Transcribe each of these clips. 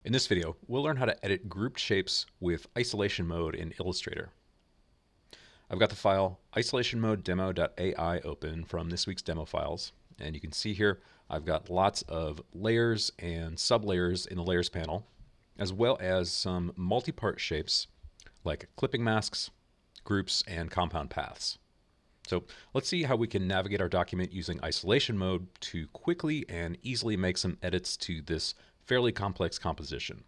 In this video, we'll learn how to edit grouped shapes with isolation mode in Illustrator. I've got the file isolationmodedemo.ai open from this week's demo files, and you can see here I've got lots of layers and sublayers in the layers panel, as well as some multi-part shapes like clipping masks, groups, and compound paths. So let's see how we can navigate our document using isolation mode to quickly and easily make some edits to this fairly complex composition.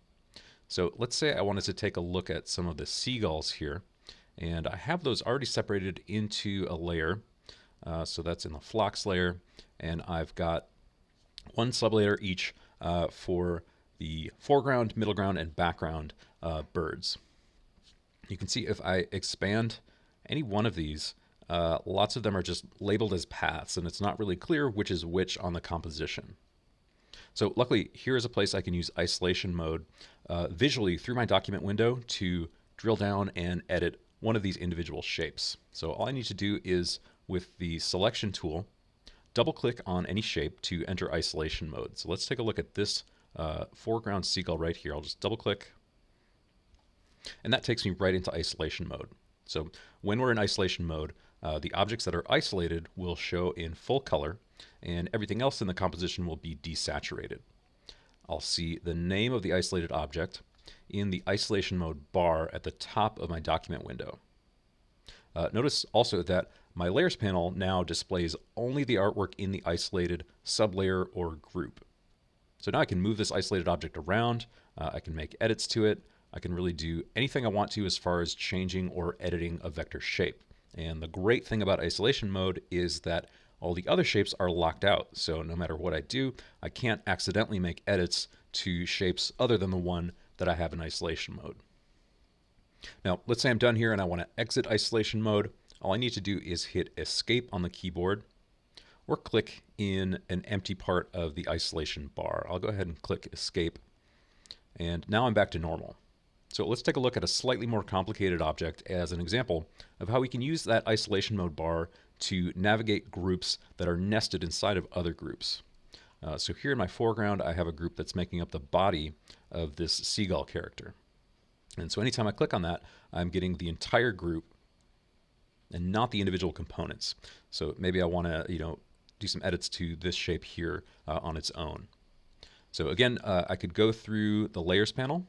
So let's say I wanted to take a look at some of the seagulls here, and I have those already separated into a layer. So that's in the flocks layer, and I've got one sublayer each for the foreground, middle ground, and background birds. You can see if I expand any one of these, lots of them are just labeled as paths, and it's not really clear which is which on the composition. So luckily, here is a place I can use isolation mode visually through my document window to drill down and edit one of these individual shapes. So all I need to do is, with the selection tool, double click on any shape to enter isolation mode. So let's take a look at this foreground seagull right here. I'll just double click, and that takes me right into isolation mode. So when we're in isolation mode, the objects that are isolated will show in full color, and everything else in the composition will be desaturated. I'll see the name of the isolated object in the isolation mode bar at the top of my document window. Notice also that my layers panel now displays only the artwork in the isolated sublayer or group. So now I can move this isolated object around, I can make edits to it, I can really do anything I want to as far as changing or editing a vector shape. And the great thing about isolation mode is that all the other shapes are locked out. So no matter what I do, I can't accidentally make edits to shapes other than the one that I have in isolation mode. Now, let's say I'm done here and I want to exit isolation mode. All I need to do is hit escape on the keyboard or click in an empty part of the isolation bar. I'll go ahead and click escape, and now I'm back to normal. So let's take a look at a slightly more complicated object as an example of how we can use that isolation mode bar to navigate groups that are nested inside of other groups. So here in my foreground, I have a group that's making up the body of this seagull character. And so anytime I click on that, I'm getting the entire group and not the individual components. So maybe I want to, do some edits to this shape here on its own. So again, I could go through the layers panel,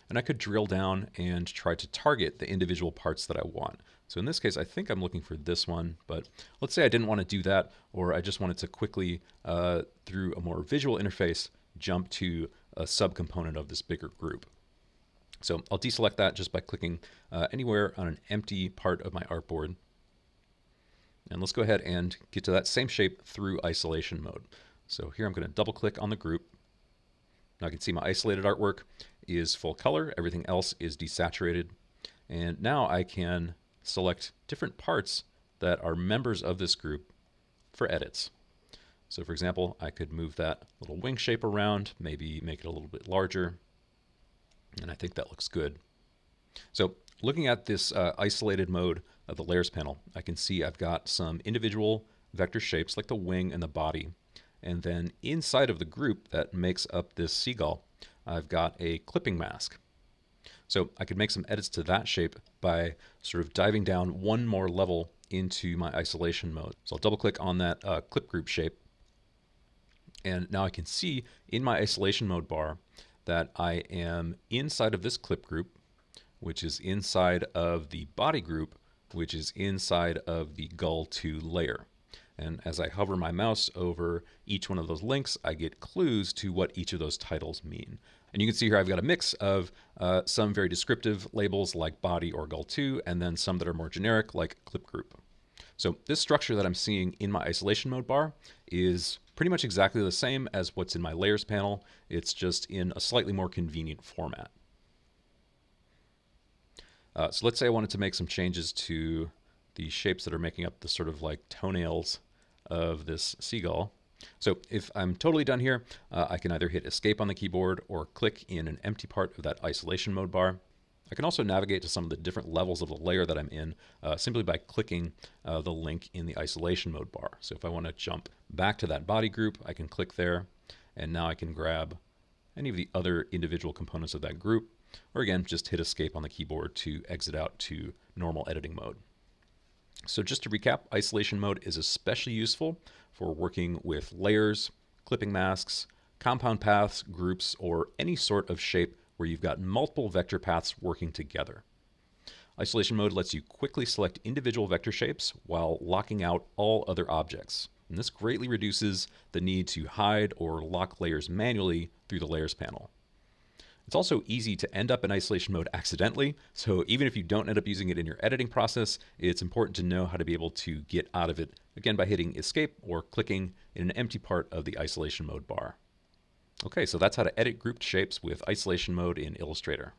and I could drill down and try to target the individual parts that I want. So in this case, I think I'm looking for this one, but let's say I didn't want to do that, or I just wanted to quickly, through a more visual interface, jump to a subcomponent of this bigger group. So I'll deselect that just by clicking anywhere on an empty part of my artboard. And let's go ahead and get to that same shape through isolation mode. So here I'm going to double click on the group. Now I can see my isolated artwork is full color, everything else is desaturated, and now I can select different parts that are members of this group for edits. So for example, I could move that little wing shape around, maybe make it a little bit larger, and I think that looks good. So looking at this isolated mode of the layers panel, I can see I've got some individual vector shapes like the wing and the body. And then inside of the group that makes up this seagull, I've got a clipping mask. So I could make some edits to that shape by sort of diving down one more level into my isolation mode. So I'll double click on that clip group shape. And now I can see in my isolation mode bar that I am inside of this clip group, which is inside of the body group, which is inside of the gull 2 layer. And as I hover my mouse over each one of those links, I get clues to what each of those titles mean. And you can see here I've got a mix of some very descriptive labels like body or gull 2, and then some that are more generic like clip group. So this structure that I'm seeing in my isolation mode bar is pretty much exactly the same as what's in my layers panel. It's just in a slightly more convenient format. So let's say I wanted to make some changes to the shapes that are making up the sort of like toenails of this seagull. So if I'm totally done here, I can either hit escape on the keyboard or click in an empty part of that isolation mode bar. I can also navigate to some of the different levels of the layer that I'm in simply by clicking the link in the isolation mode bar. So if I want to jump back to that body group, I can click there, and now I can grab any of the other individual components of that group, or again, just hit escape on the keyboard to exit out to normal editing mode. So just to recap, isolation mode is especially useful for working with layers, clipping masks, compound paths, groups, or any sort of shape where you've got multiple vector paths working together. Isolation mode lets you quickly select individual vector shapes while locking out all other objects. And this greatly reduces the need to hide or lock layers manually through the Layers panel. It's also easy to end up in isolation mode accidentally, so even if you don't end up using it in your editing process, it's important to know how to be able to get out of it, again by hitting escape or clicking in an empty part of the isolation mode bar. Okay, so that's how to edit grouped shapes with isolation mode in Illustrator.